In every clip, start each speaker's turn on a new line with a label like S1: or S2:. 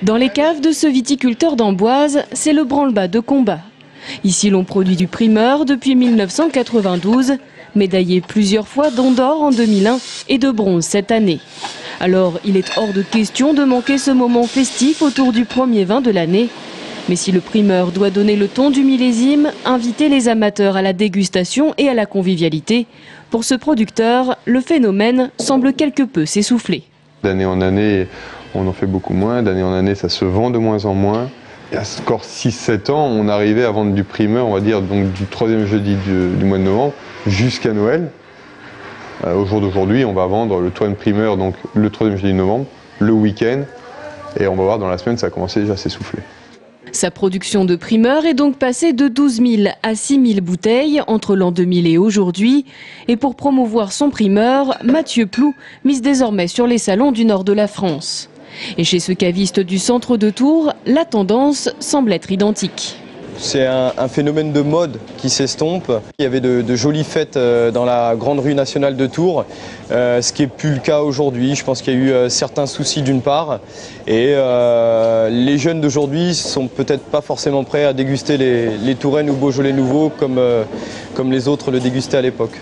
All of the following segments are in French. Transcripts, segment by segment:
S1: Dans les caves de ce viticulteur d'Amboise, c'est le branle-bas de combat. Ici, l'on produit du primeur depuis 1992, médaillé plusieurs fois, dont d'or en 2001 et de bronze cette année. Alors, il est hors de question de manquer ce moment festif autour du premier vin de l'année. Mais si le primeur doit donner le ton du millésime, inviter les amateurs à la dégustation et à la convivialité, pour ce producteur, le phénomène semble quelque peu s'essouffler.
S2: D'année en année, on en fait beaucoup moins. D'année en année, ça se vend de moins en moins. Et à encore 6-7 ans, on arrivait à vendre du primeur, on va dire, donc du troisième jeudi du mois de novembre jusqu'à Noël. Au jour d'aujourd'hui, on va vendre le troisième primeur, donc le troisième jeudi de novembre, le week-end. Et on va voir dans la semaine, ça a commencé déjà à s'essouffler.
S1: Sa production de primeur est donc passée de 12 000 à 6 000 bouteilles entre l'an 2000 et aujourd'hui. Et pour promouvoir son primeur, Mathieu Plou mise désormais sur les salons du nord de la France. Et chez ce caviste du centre de Tours, la tendance semble être identique.
S3: C'est un phénomène de mode qui s'estompe. Il y avait de jolies fêtes dans la grande rue nationale de Tours, ce qui n'est plus le cas aujourd'hui. Je pense qu'il y a eu certains soucis d'une part. Et les jeunes d'aujourd'hui sont peut-être pas forcément prêts à déguster les Touraine ou Beaujolais nouveaux comme les autres le dégustaient à l'époque.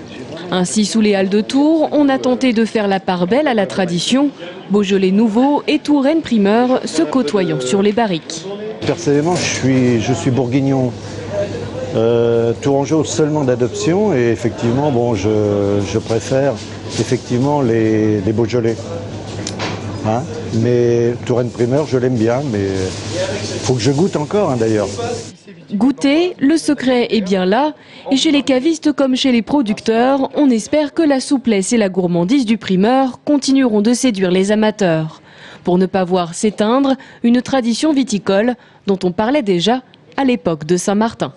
S1: Ainsi, sous les halles de Tours, on a tenté de faire la part belle à la tradition. Beaujolais nouveau et Touraine primeur se côtoyant sur les barriques.
S4: Personnellement, je suis bourguignon, tourangeau seulement d'adoption et effectivement, bon, je préfère effectivement les Beaujolais. Hein, mais Touraine primeur, je l'aime bien, mais il faut que je goûte encore d'ailleurs.
S1: Goûter, le secret est bien là. Et chez les cavistes comme chez les producteurs, on espère que la souplesse et la gourmandise du primeur continueront de séduire les amateurs. Pour ne pas voir s'éteindre une tradition viticole dont on parlait déjà à l'époque de Saint-Martin.